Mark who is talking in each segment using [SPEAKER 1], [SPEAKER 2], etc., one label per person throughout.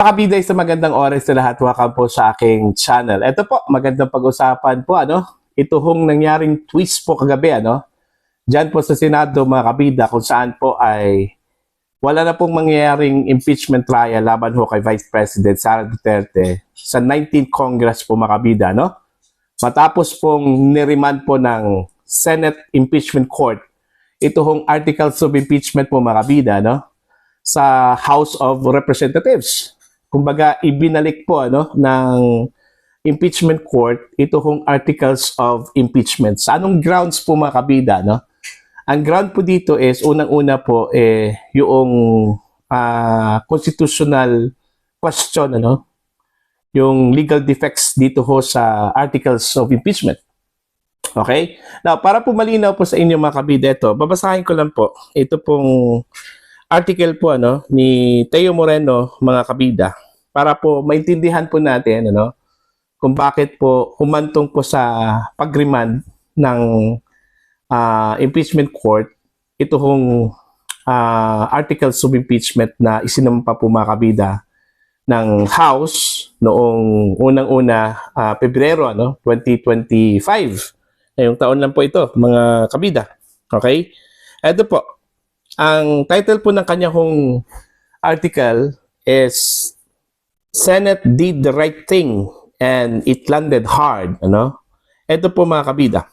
[SPEAKER 1] Kabiday sa magandang oras sa lahat, welcome po sa aking channel. Ito po, magandang pag-usapan po, ito hong nangyaring twist po kagabi, Diyan po sa Senado, mga kabida, kung saan po ay wala na pong mangyayaring impeachment trial laban ho kay Vice President Sara Duterte sa 19th Congress po, mga kabida, Matapos pong niriman po ng Senate Impeachment Court, ito hong articles of impeachment po, mga kabida, sa House of Representatives. Kumbaga, ibinalik po ng impeachment court ito hong articles of impeachment. Sa anong grounds po, mga kabida? Ang ground po dito is, unang-una po, yung constitutional question, yung legal defects dito ho sa articles of impeachment. Okay? Now, para po malinaw po sa inyo, mga kabida, ito, babasahin ko lang po. Ito pong article po ni Teo Moreno, mga kabida, para po maintindihan po natin kung bakit po humantong po sa pag-remand ng impeachment court ito hong articles of impeachment na isinampa po, mga kabida, ng House noong unang-una Pebrero 2025. Ngayong taon lang po ito, mga kabida. Okay? Ito po. Ang title po ng kanyang article is Senate did the right thing and it landed hard. Ito po, mga kabida.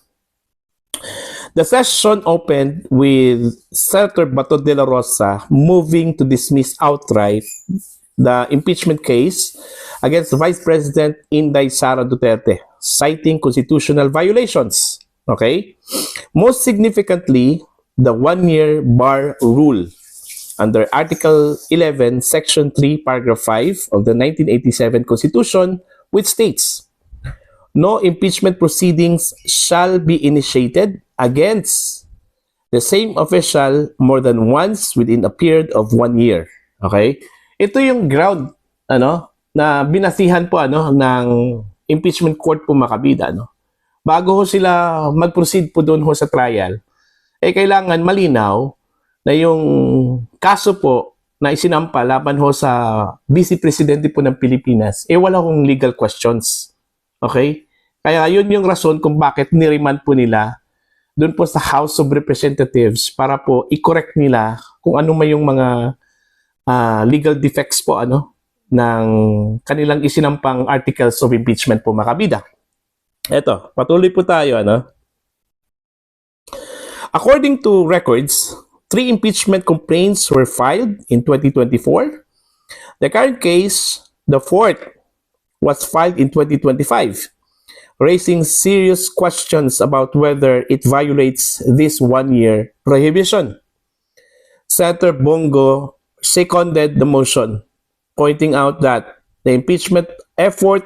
[SPEAKER 1] The session opened with Senator Bato de la Rosa moving to dismiss outright the impeachment case against Vice President Inday Sara Duterte, citing constitutional violations. Okay? Most significantly, the one-year bar rule under Article 11, Section 3, Paragraph 5 of the 1987 Constitution, which states, no impeachment proceedings shall be initiated against the same official more than once within a period of 1 year. Okay? Ito yung ground na binasihan po ng impeachment court po, mga kabida. Bago ho sila mag-proceed po doon ho sa trial, kailangan malinaw na yung kaso po na isinampa laban ho sa Vice Presidente po ng Pilipinas, wala hong legal questions. Okay? Kaya yun yung rason kung bakit niriman po nila doon po sa House of Representatives para po i-correct nila kung ano may yung mga legal defects po ng kanilang isinampang articles of impeachment po, mga kabida. Eto, patuloy po tayo, According to records, 3 impeachment complaints were filed in 2024. The current case, the 4th, was filed in 2025, raising serious questions about whether it violates this one-year prohibition. Senator Bongo seconded the motion, pointing out that the impeachment effort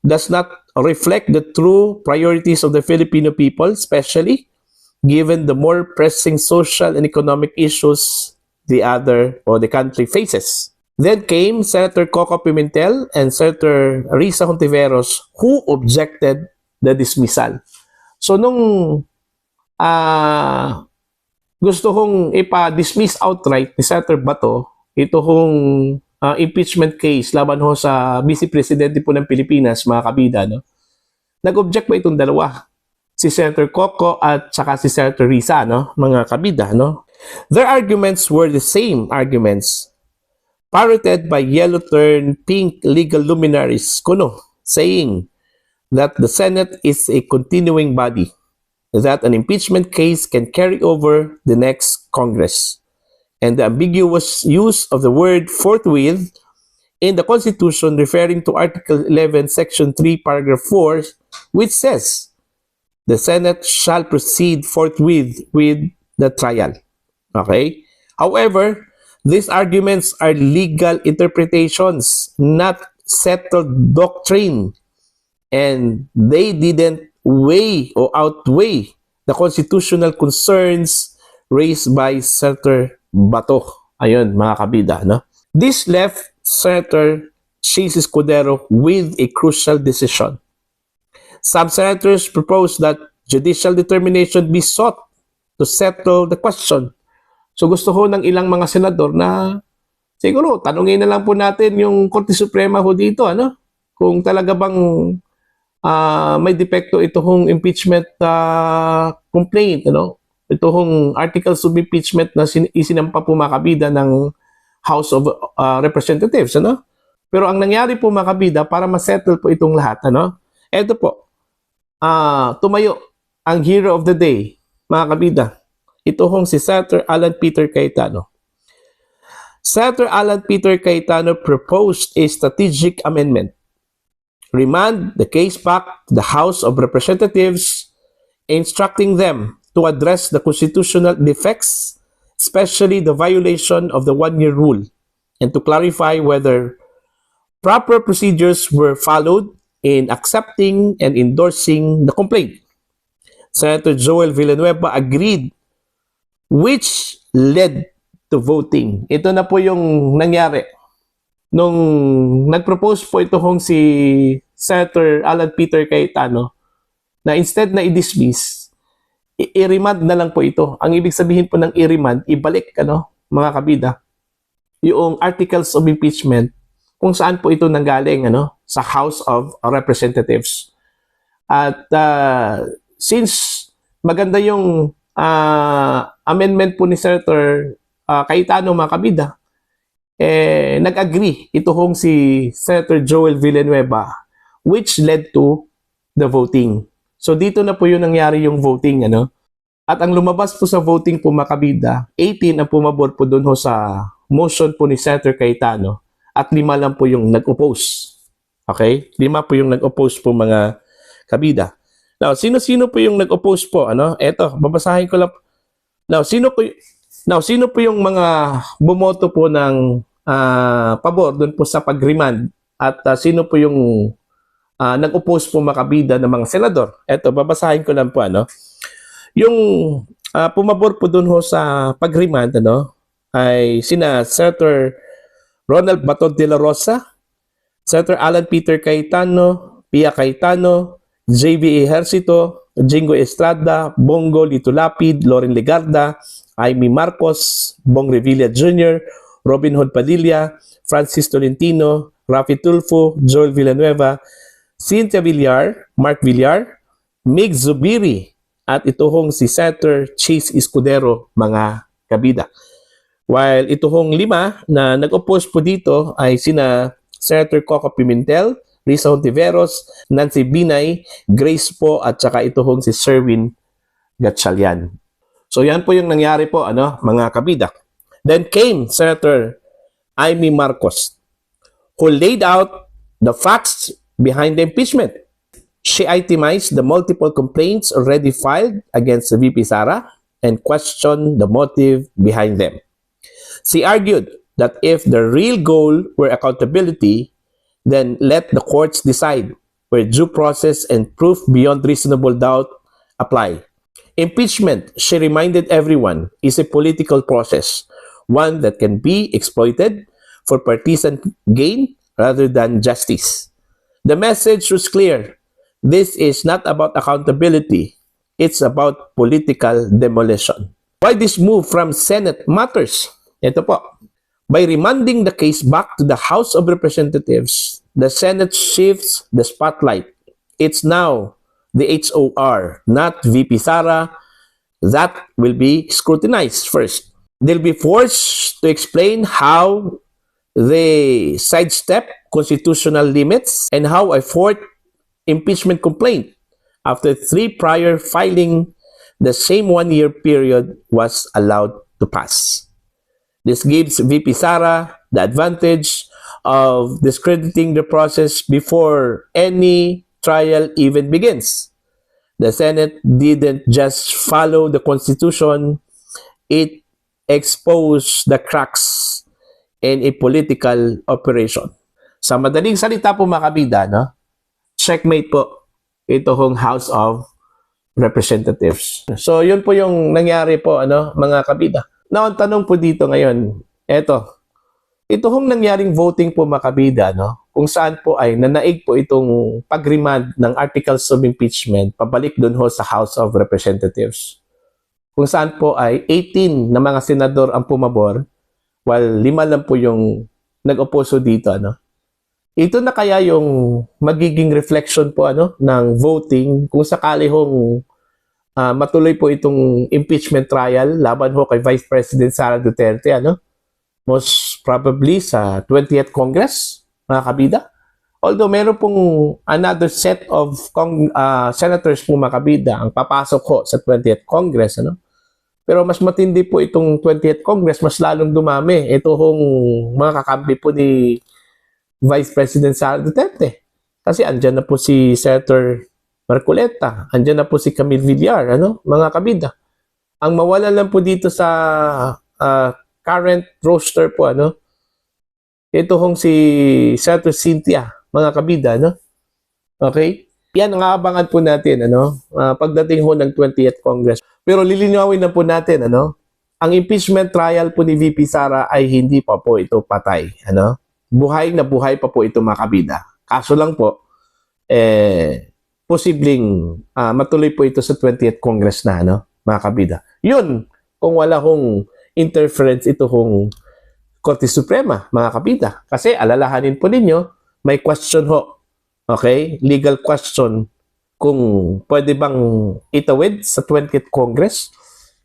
[SPEAKER 1] does not reflect the true priorities of the Filipino people, especially given the more pressing social and economic issues the country faces. Then came Senator Coco Pimentel and Senator Risa Hontiveros, who objected the dismissal. So nung gusto kong ipa-dismiss outright ni Senator Bato ito hong impeachment case laban ho sa Vice Presidente po ng Pilipinas, mga kabida, nag-object pa itong dalawa, si Senator Coco at saka si Senator Risa, mga kabida, Their arguments were the same arguments parroted by yellow-turned pink legal luminaries, saying that the Senate is a continuing body, that an impeachment case can carry over the next Congress, and the ambiguous use of the word forthwith in the Constitution referring to Article 11, Section 3, Paragraph 4, which says, the Senate shall proceed forthwith with the trial. Okay? However, these arguments are legal interpretations, not settled doctrine, and they didn't weigh or outweigh the constitutional concerns raised by Senator Bato. Ayun, mga kabida, This left Senator Chis Escudero with a crucial decision. Some senators proposed that judicial determination be sought to settle the question. So gusto ho ng ilang mga senador na siguro tanungin na lang po natin yung Korte Suprema ho dito, ano? Kung talaga bang may depekto itong impeachment complaint, ano? Itong articles of impeachment na isinampa po mga kabida ng House of Representatives, ano? Pero ang nangyari po mga kabida para ma-settle po itong lahat, ano? Ito po, tumayo ang hero of the day, mga kabida. Ito hong si Senator Alan Peter Cayetano. Senator Alan Peter Cayetano proposed a strategic amendment. Remand the case back to the House of Representatives, instructing them to address the constitutional defects, especially the violation of the one-year rule, and to clarify whether proper procedures were followed in accepting and endorsing the complaint. Senator Joel Villanueva agreed, which led to voting. Ito na po yung nangyari. Nung nag-propose po ito hong si Senator Alan Peter Cayetano na instead na i-dismiss, i-remand na lang po ito. Ang ibig sabihin po ng i-remand, ibalik, mga kabida, yung articles of impeachment kung saan po ito nanggaling, sa House of Representatives. At since maganda yung amendment po ni Senator Cayetano, mga kabida, nag-agree ito hong si Senator Joel Villanueva, which led to the voting. So dito na po yung nangyari yung voting, At ang lumabas po sa voting po, mga kabida, 18 ang pumabor po doon ho sa motion po ni Senator Cayetano at 5 lang po yung nag-oppose. Okay? 5 po yung nag-oppose po, mga kabida. Now, sino-sino po yung nag-oppose po, Eto, babasahin ko lang. Now, sino po yung mga bumoto po ng pabor doon po sa pag-remand at sino po yung nag-oppose po, mga kabida, ng mga senador? Eto, babasahin ko lang po, Yung pumabor po doon ho sa pag-remand, ay sina Senator Ronald Baton de la Rosa, Senator Alan Peter Cayetano, Pia Cayetano, J.V. Ejercito, Jingo Estrada, Bongo Lito Lapid, Loren Legarda, Amy Marcos, Bong Revilla Jr., Robin Hood Padilla, Francis Tolentino, Rafi Tulfo, Joel Villanueva, Cynthia Villar, Mark Villar, Mig Zubiri, at ito hong si Senator Chase Escudero, mga kabida. While ito hong 5 na nag-oppose po dito ay sina Senator Coco Pimentel, Risa Hontiveros, Nancy Binay, Grace po, at saka ito hong si Sherwin Gatchalian. So yan po yung nangyari po, mga kabida. Then came Senator Amy Marcos, who laid out the facts behind the impeachment. She itemized the multiple complaints already filed against VP Sara and questioned the motive behind them. She argued that if the real goal were accountability, then let the courts decide where due process and proof beyond reasonable doubt apply. Impeachment, she reminded everyone, is a political process, one that can be exploited for partisan gain rather than justice. The message was clear. This is not about accountability. It's about political demolition. Why this move from Senate matters? Ito po. By remanding the case back to the House of Representatives, the Senate shifts the spotlight. It's now the HOR, not VP Sara, that will be scrutinized first. They'll be forced to explain how they sidestep constitutional limits and how a fourth impeachment complaint after 3 prior filing the same 1-year period was allowed to pass. This gives VP Sara the advantage of discrediting the process before any trial even begins. The Senate didn't just follow the Constitution, it exposed the cracks in a political operation. Sa madaling salita po, mga kabida, checkmate po ito hong House of Representatives. So yun po yung nangyari po, mga kabida. Now, ang tanong po dito ngayon, ito hong nangyaring voting po, mga kabida, kung saan po ay nanaig po itong pag-remand ng articles of impeachment pabalik doon ho sa House of Representatives. Kung saan po ay 18 na mga senador ang pumabor while 5 lang po yung nag-oposo dito, ano. Ito na kaya yung magiging reflection po ano ng voting kung sakali hong matuloy po itong impeachment trial laban ho kay Vice President Sara Duterte, ano? Most probably sa 20th Congress, mga kabida. Although meron pong another set of senators po, mga kabida, ang papasok ho sa 20th Congress, ano? Pero mas matindi po itong 20th Congress, mas lalong dumami. Ito hong mga kakampi po ni Vice President Sara Duterte. Kasi andyan na po si Senator Marcoleta, andyan na po si Camille Villar, ano, mga kabida. Ang mawala lang po dito sa current roster po, ano, ito hong si Senator Cynthia, mga kabida, no? Okay? Yan ang aabangan po natin, ano, pagdating ho ng 20th Congress. Pero lilinawin na po natin, ano, ang impeachment trial po ni VP Sara ay hindi pa po ito patay, ano? Buhay na buhay pa po ito, mga kabida. Kaso lang po, posibleng matuloy po ito sa 20th Congress na, no, mga kabida. Yun, kung wala hong interference ito hong Korte Suprema, mga kabida. Kasi alalahanin po ninyo, may question ho, okay, legal question, kung pwede bang itawid sa 20th Congress.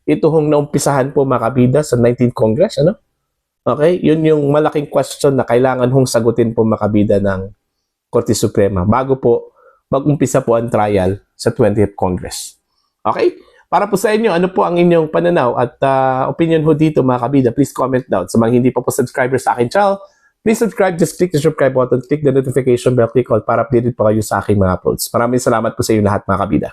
[SPEAKER 1] Ito hong naumpisahan po, mga kabida, sa 19th Congress, ano? Okay, yun yung malaking question na kailangan hong sagutin po, mga kabida, ng Korte Suprema bago po mag-umpisa po ang trial sa 20th Congress. Okay? Para po sa inyo, ano po ang inyong pananaw at opinion ho dito, mga kabida? Please comment down. Sa mga hindi pa po subscribers sa akin channel, please subscribe. Just click the subscribe button, click the notification bell, click all para updated po kayo sa aking mga uploads. Maraming salamat po sa inyo lahat, mga kabida.